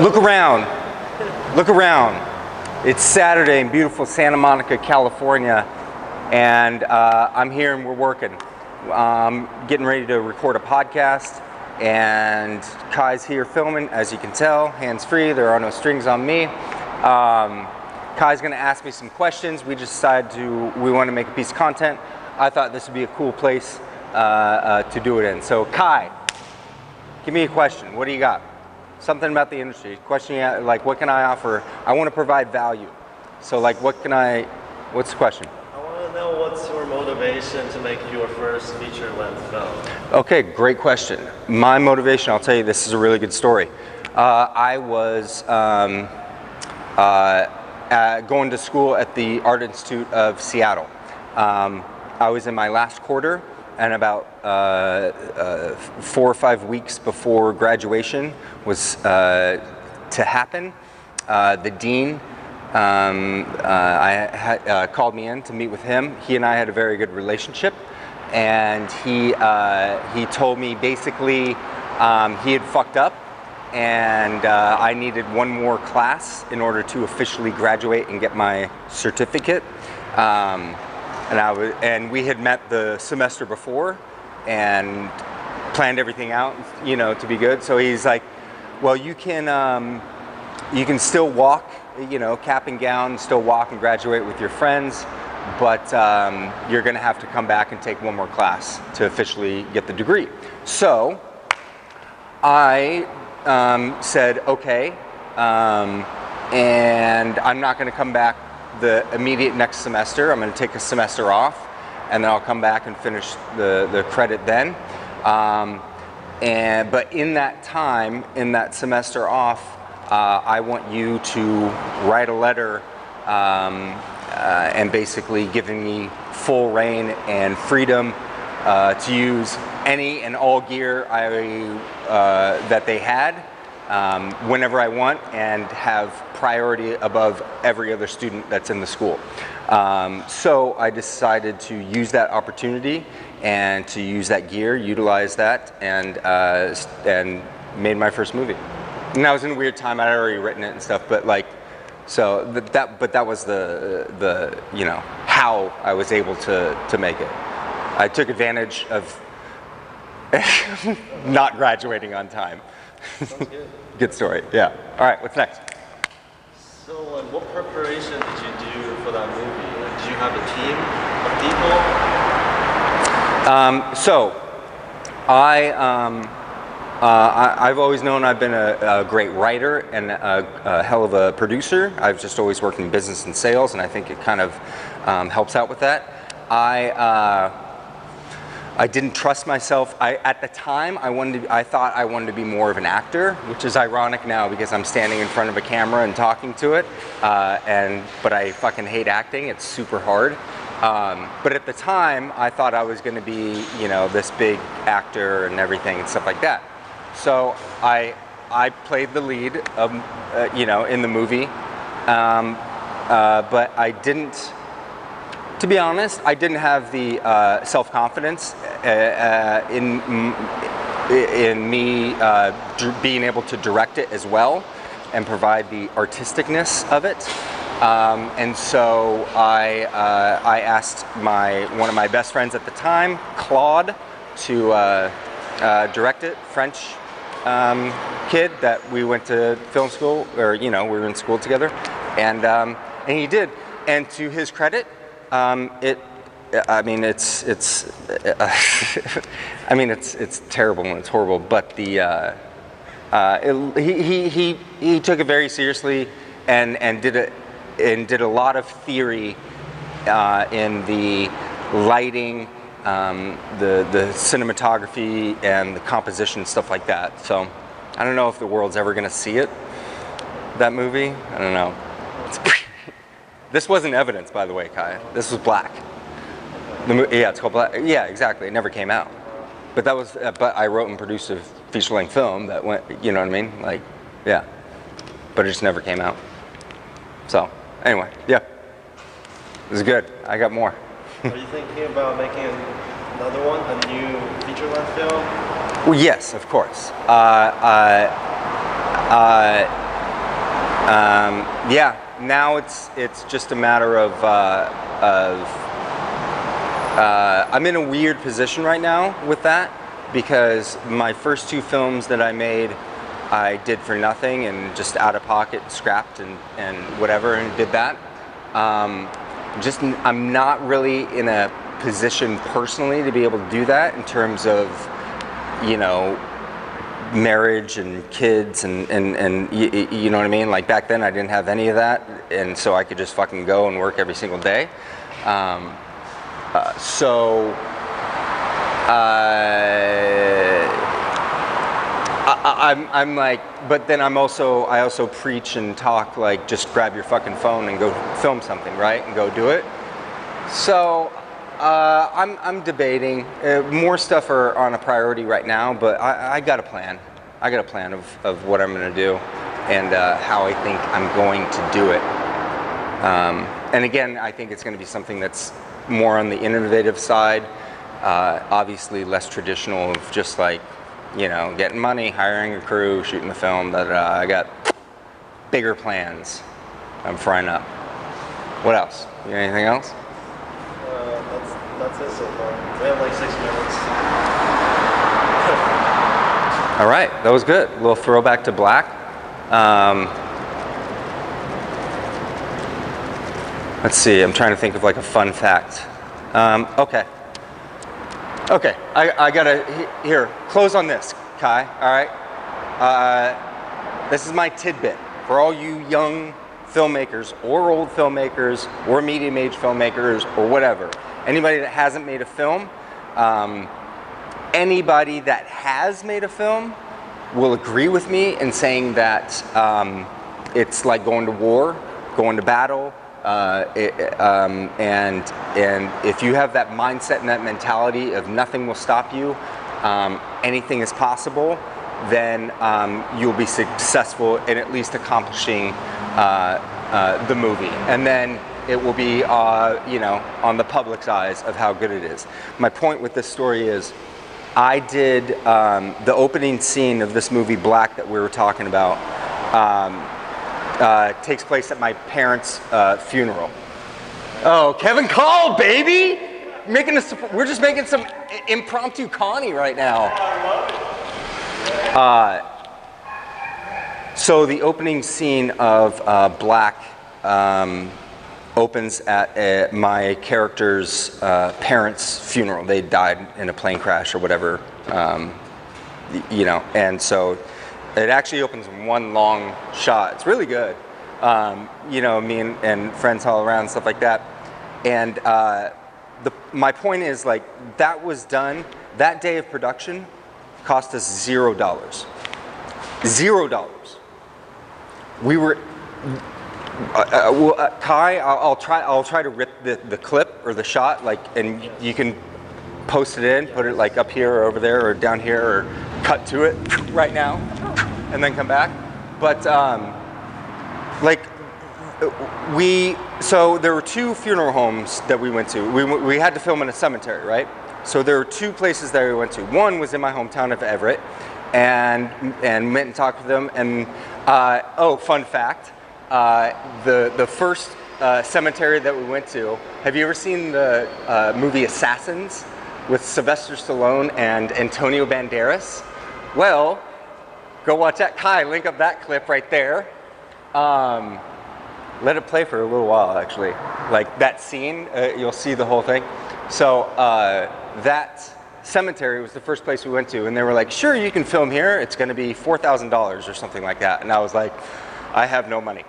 Look around. Look around. It's Saturday in beautiful Santa Monica, California, and I'm here and we're working. Getting ready to record a podcast, and Kai's here filming, as you can tell, hands-free, there are no strings on me. Kai's gonna ask me some questions. We just decided we want to make a piece of content. I thought this would be a cool place to do it in. So Kai, give me a question. What do you got? Something about the industry. Question, like, what can I offer? I want to provide value. So, like, what's the question? I want to know what's your motivation to make your first feature-length film? Okay, great question. My motivation, I'll tell you, this is a really good story. I was going to school at the Art Institute of Seattle. I was in my last quarter, and about 4 or 5 weeks before graduation was to happen, the dean called me in to meet with him. He and I had a very good relationship, and he told me basically he had fucked up, and I needed one more class in order to officially graduate and get my certificate. And we had met the semester before and planned everything out, you know, to be good. So he's like, well, you can still walk, you know, cap and gown, still walk and graduate with your friends, but you're gonna have to come back and take one more class to officially get the degree. So I said, okay, and I'm not gonna come back the immediate next semester. I'm going to take a semester off, and then I'll come back and finish the credit then. But in that time, in that semester off, I want you to write a letter and basically giving me full reign and freedom to use any and all gear that they had whenever I want, and have priority above every other student that's in the school. So I decided to use that opportunity and to use that gear, utilize that, and made my first movie. And that was in a weird time. I'd already written it and stuff, but like, so that was the you know, how I was able to make it. I took advantage of not graduating on time. Sounds good. Good story, yeah. All right, what's next? So, what preparation did you do for that movie? Like, did you have a team of people? So, I've always known I've been a great writer and a hell of a producer. I've just always worked in business and sales, and I think it kind of helps out with that. I didn't trust myself. At the time, I thought I wanted to be more of an actor, which is ironic now because I'm standing in front of a camera and talking to it. But I fucking hate acting. It's super hard. But at the time, I thought I was going to be, you know, this big actor and everything and stuff like that. So I played the lead, you know, in the movie. But I didn't. To be honest, I didn't have the self-confidence in me being able to direct it as well and provide the artisticness of it. And so I asked one of my best friends at the time, Claude, to direct it. French kid that we went to film school, or you know, we were in school together, and he did. And to his credit, I mean, it's terrible and it's horrible, but he took it very seriously and did a lot of theory in the lighting, the cinematography, and the composition, stuff like that. So I don't know if the world's ever gonna see it, that movie. I don't know. This wasn't Evidence, by the way, Kai. This was Black. Yeah, it's called Black. Yeah, exactly. It never came out. But that was. But I wrote and produced a feature-length film that went. You know what I mean? Like, yeah. But it just never came out. So, anyway, yeah. It was good. I got more. Are you thinking about making another one, a new feature-length film? Well, yes, of course. Yeah, now it's just a matter of I'm in a weird position right now with that, because my first 2 films that I made, I did for nothing and just out of pocket, scrapped and whatever, and did that. I'm not really in a position personally to be able to do that in terms of, you know, marriage and kids and you know what I mean? Like back then I didn't have any of that, and so I could just fucking go and work every single day. I'm like, but then I also preach and talk like, just grab your fucking phone and go film something, right? And go do it. So I'm debating. More stuff are on a priority right now, but I got a plan. I got a plan of what I'm gonna do and how I think I'm going to do it. And again, I think it's gonna be something that's more on the innovative side, obviously less traditional of just like, you know, getting money, hiring a crew, shooting the film. I got bigger plans. I'm frying up. What else? You got anything else? That's it so far. We have like 6 minutes. All right, that was good. A little throwback to Black. Let's see, I'm trying to think of like a fun fact. Okay, I gotta, here, close on this, Kai, all right? This is my tidbit for all you young filmmakers or old filmmakers or medium-age filmmakers or whatever. Anybody that hasn't made a film, anybody that has made a film will agree with me in saying that it's like going to war, going to battle, and if you have that mindset and that mentality of nothing will stop you, anything is possible, then you'll be successful in at least accomplishing the movie. And then it will be, you know, on the public's eyes of how good it is. My point with this story is, I did the opening scene of this movie Black that we were talking about. Takes place at my parents' funeral. Oh, Kevin called, baby! We're just making some impromptu Connie right now. So the opening scene of Black opens at my character's parents' funeral. They died in a plane crash or whatever, you know, and so it actually opens in one long shot. It's really good. You know, me and friends all around, stuff like that. And my point is, like, that was done, that day of production cost us $0. $0. We were, Kai, I'll try to rip the clip or the shot, like, and you can post it in, put it like up here or over there or down here, or cut to it right now and then come back. But like, so there were 2 funeral homes that we went to. We had to film in a cemetery, right? So there were 2 places that we went to. One was in my hometown of Everett, and went and talked with them. And oh, fun fact, the first cemetery that we went to, have you ever seen the movie Assassins with Sylvester Stallone and Antonio Banderas? Well, go watch that. Kai, link up that clip right there. Let it play for a little while, actually. Like that scene, you'll see the whole thing. So that cemetery was the first place we went to, and they were like, sure, you can film here. It's gonna be $4,000 or something like that. And I was like, I have no money.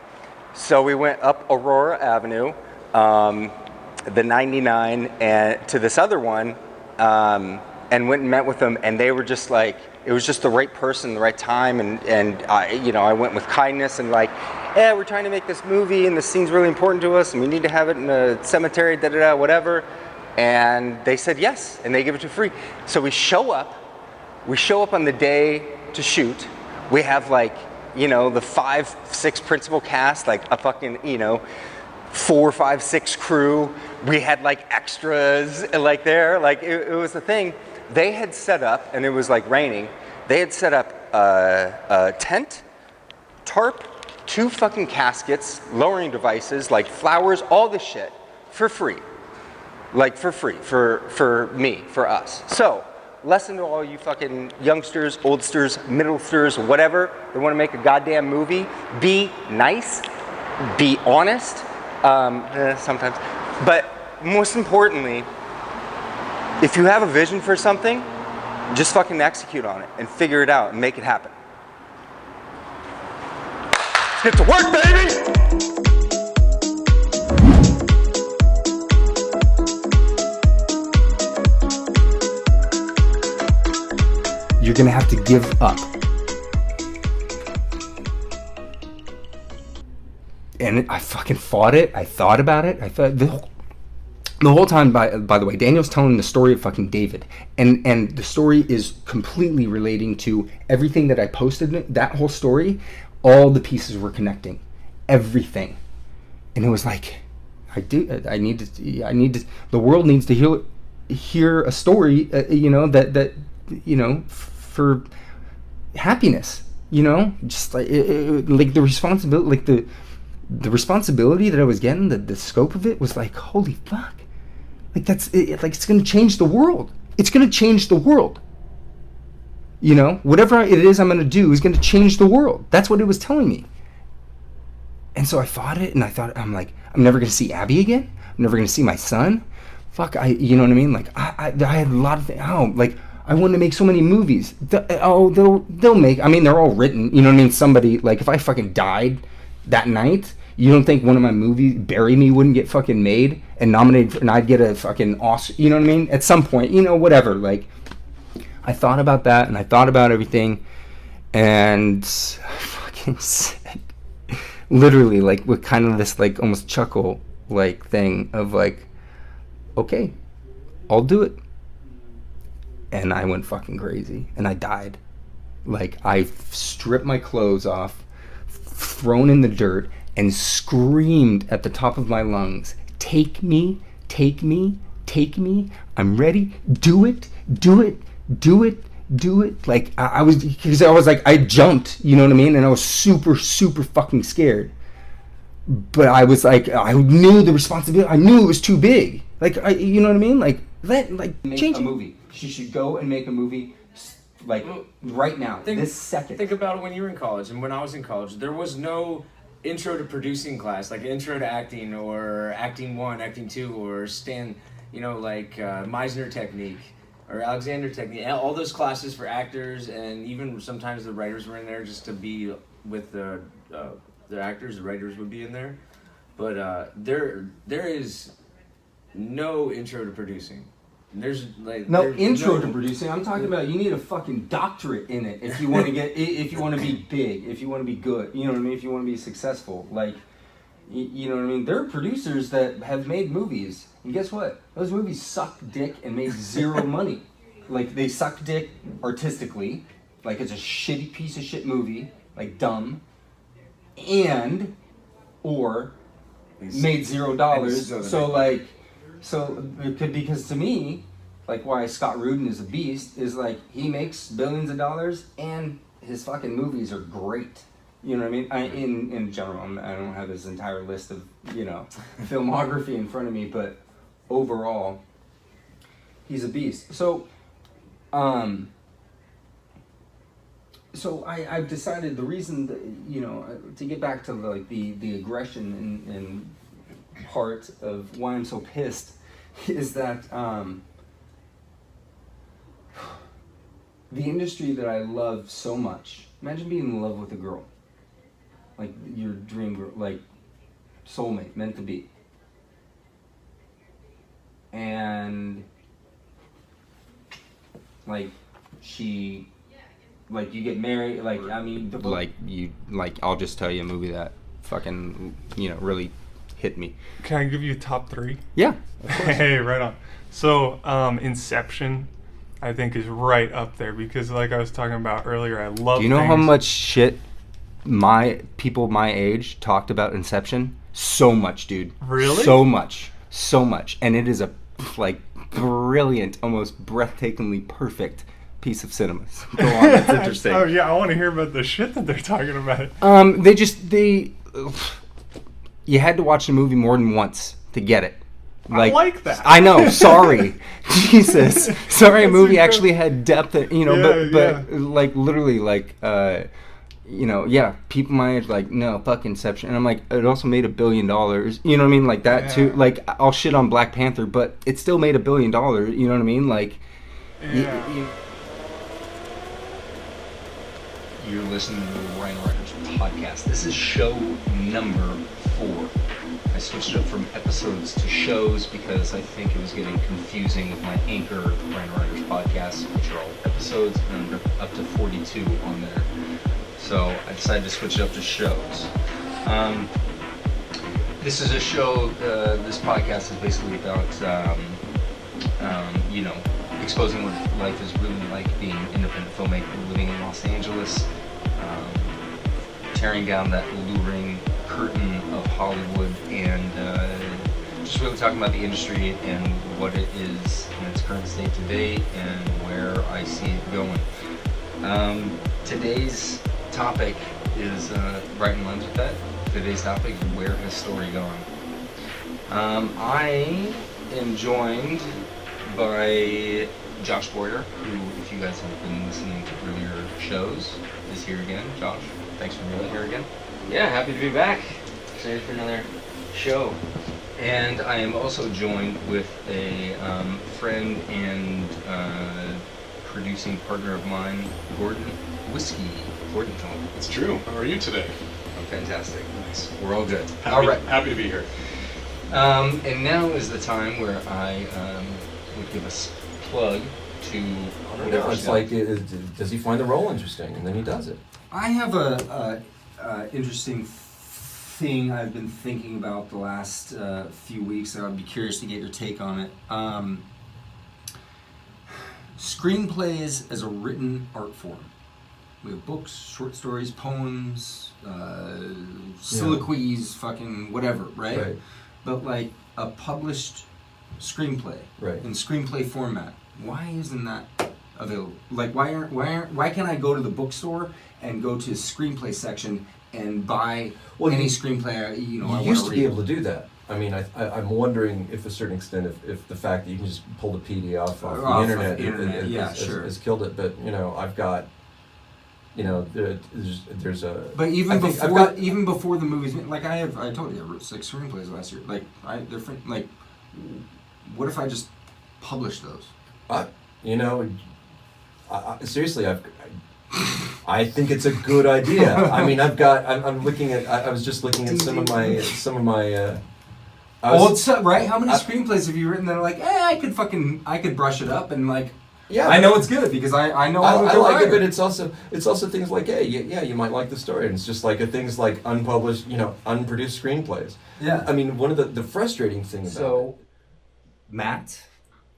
So we went up Aurora Avenue, the 99, and to this other one, and went and met with them, and they were just like, it was just the right person, the right time, and I, you know, I went with kindness and like, yeah, we're trying to make this movie, and this scene's really important to us, and we need to have it in a cemetery, da-da-da, whatever. And they said yes, and they give it to free. So we show up on the day to shoot. We have like, you know, the 5, 6 principal cast, like a fucking, you know, 4, 5, 6 crew. We had like extras, like there, like it was a thing. They had set up, and it was like raining. They had set up a tent, tarp, 2 fucking caskets, lowering devices, like flowers, all this shit, for free. Like, for free, for me, for us. So, lesson to all you fucking youngsters, oldsters, middlesters, whatever, that want to make a goddamn movie, be nice, be honest, sometimes, but most importantly, if you have a vision for something, just fucking execute on it and figure it out and make it happen. Let's get to work, baby! You're gonna have to give up. And I fucking fought it. I thought about it. I thought the whole time. By the way, Daniel's telling the story of fucking David, and the story is completely relating to everything that I posted. That whole story, all the pieces were connecting, everything, and it was like, I need to. The world needs to hear a story. That for happiness. Just like like the responsibility, like the responsibility that I was getting, the scope of it was like, holy fuck. Like that's it, like it's gonna change the world. It's gonna change the world. Whatever it is I'm gonna do is gonna change the world. That's what it was telling me. And so I fought it, and I'm like, I'm never gonna see Abby again. I'm never gonna see my son. Fuck, you know what I mean? Like I had a lot of things. Like I wanted to make so many movies. They'll make. I mean, they're all written. You know what I mean? Somebody, like, if I fucking died that night, you don't think one of my movies, Bury Me, wouldn't get fucking made and nominated, and I'd get a fucking Oscar? You know what I mean? At some point, whatever. Like, I thought about that, and I thought about everything, and I fucking said, literally, like, with kind of this, like, almost chuckle, like, thing of, like, okay, I'll do it. And I went fucking crazy, and I died. Like, I stripped my clothes off, thrown in the dirt, and screamed at the top of my lungs, take me, take me, take me, I'm ready, do it, do it, do it, do it. Like, because I was like, I jumped, you know what I mean? And I was super, super fucking scared. But I was like, I knew the responsibility, I knew it was too big. Like, you know what I mean? Like, change a movie. She should go and make a movie, like, right now, this second. Think about it when you were in college, and when I was in college, there was no intro to producing class, like intro to acting, or acting 1, acting 2, or Meisner technique, or Alexander technique, all those classes for actors, and even sometimes the writers were in there just to be with the actors. The writers would be in there, but there is no intro to producing. There's like no intro to producing. I'm talking about you need a fucking doctorate in it if you want to if you want to be big, if you want to be good. You know what I mean? If you want to be successful, like, you know what I mean? There are producers that have made movies, and guess what? Those movies suck dick and made zero money. Like, they suck dick artistically, like it's a shitty piece of shit movie, like dumb, or made $0. So it could, because to me, like, why Scott Rudin is a beast is like he makes billions of dollars and his fucking movies are great. You know what I mean? In general, I don't have his entire list of filmography in front of me, but overall, he's a beast. So I've decided the reason that, to get back to the aggression and part of why I'm so pissed is that the industry that I love so much. Imagine being in love with a girl, like your dream girl, like soulmate, meant to be, and like she, like you get married, like I'll just tell you a movie that fucking really hit me. Can I give you top 3? Yeah. Hey, right on. So, Inception, I think, is right up there because, like I was talking about earlier, I love. Do you know how much shit people my age talked about Inception? So much, dude. Really? So much, and it is a brilliant, almost breathtakingly perfect piece of cinema. So go on, that's interesting. Oh yeah, I want to hear about the shit that they're talking about. You had to watch the movie more than once to get it. I like that. I know. Sorry, Jesus. Sorry, a movie actually had depth. But like literally, like people my age like no fuck Inception, and I'm like it also made $1 billion. You know what I mean? Like that too. Like I'll shit on Black Panther, but it still made $1 billion. You know what I mean? Like. Yeah. You're listening to the RynoRyder's podcast. This is show number 4. I switched it up from episodes to shows because I think it was getting confusing with my anchor, RynoRyder's podcast, which are all episodes, and up to 42 on there. So I decided to switch it up to shows. This is a show, this podcast is basically about, exposing what life is really like being an independent filmmaker living in Los Angeles, tearing down that alluring curtain of Hollywood, and just really talking about the industry and what it is in its current state today and where I see it going. Today's topic is right in line with that. Today's topic is where has story gone. I am joined by Josh Boyer, who, if you guys have been listening to earlier shows, is here again. Josh, thanks for being here again. Yeah, happy to be back. Excited for another show. And I am also joined with a friend and producing partner of mine, Gordon Whiskey. Gordon, come on. It's true. How are you today? Oh, fantastic. Nice. We're all good. Happy to be here. And now is the time where I would give a plug to. I don't know. It's like, does he find the role interesting, and then he does it. I have a interesting thing I've been thinking about the last few weeks. I would be curious to get your take on it. Screenplays as a written art form. We have books, short stories, poems, soliloquies, fucking whatever, right? But like a published screenplay in screenplay format. Why isn't that available? Like why can't I go to the bookstore and go to the screenplay section and buy any screenplay I You want used to to read? be able to do that. I mean, I'm wondering if, to a certain extent, if the fact that you can just pull the PDF off the internet, has killed it. But I've got, there's a. But even before the movies, like I told you, I wrote 6 screenplays last year. Like different. Like, what if I just publish those? Seriously, I think it's a good idea. I mean, I'm looking at. I was just looking at some of my. Right? How many screenplays have you written that are like, I could brush it up and like. Yeah, I know it's good because I know I like it, but it's also things like, you might like the story, and it's just like things like unpublished, unproduced screenplays. Yeah, I mean, one of the frustrating things about it. Matt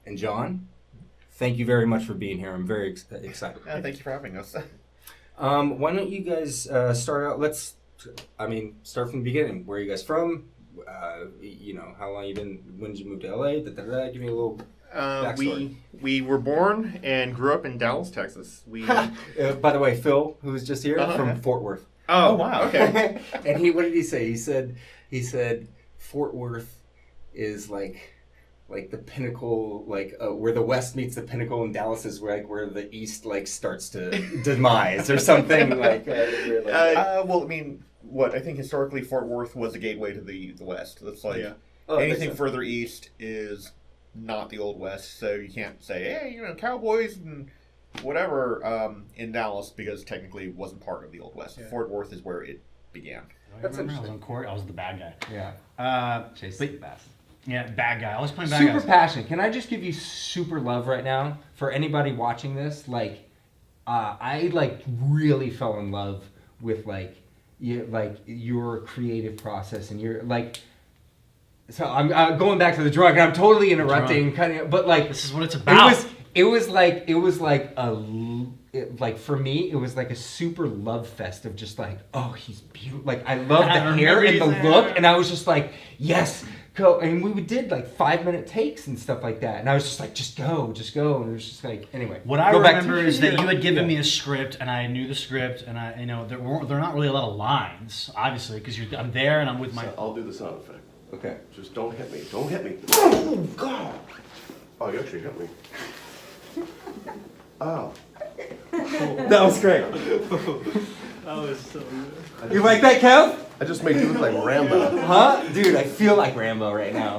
and John, thank you very much for being here. I'm very excited. Yeah, thank you for having us. Why don't you guys start out? Start from the beginning. Where are you guys from? How long you been? When did you move to LA? Give me a little. We were born and grew up in Dallas, Texas. By the way, Phil, who was just here, from Fort Worth. Oh wow, okay. And what did he say? He said Fort Worth is like the pinnacle, where the West meets the pinnacle, and Dallas is where the East starts to demise or something like. I think historically Fort Worth was a gateway to the West. That's anything further east is not the Old West, so you can't say, hey, Cowboys and whatever in Dallas, because technically it wasn't part of the Old West. Yeah. Fort Worth is where it began. That's interesting. I was on court. I was the bad guy. Yeah. Chase the best. Yeah, bad guy. I was playing bad guys. Super passionate. Can I just give you super love right now for anybody watching this? I really fell in love with your creative process, and your So I'm going back to the drug, and I'm totally interrupting, but this is what it's about. For me, it was like a super love fest of just he's beautiful. I love the hair and the look, and I was just like, yes, go, and we did like 5-minute takes and stuff like that. And I was just like, just go. And it was just like, anyway. What I remember is that you had given me a script, and I knew the script, and I, there are not really a lot of lines, obviously, because I'm there and I'm with my. So I'll do the sound effect. Okay. Just don't hit me. Don't hit me. Oh God! Oh, you actually hit me. Oh. That was great. That was so good. You like that, Kev? I just made you look like Rambo. Huh? Dude, I feel like Rambo right now.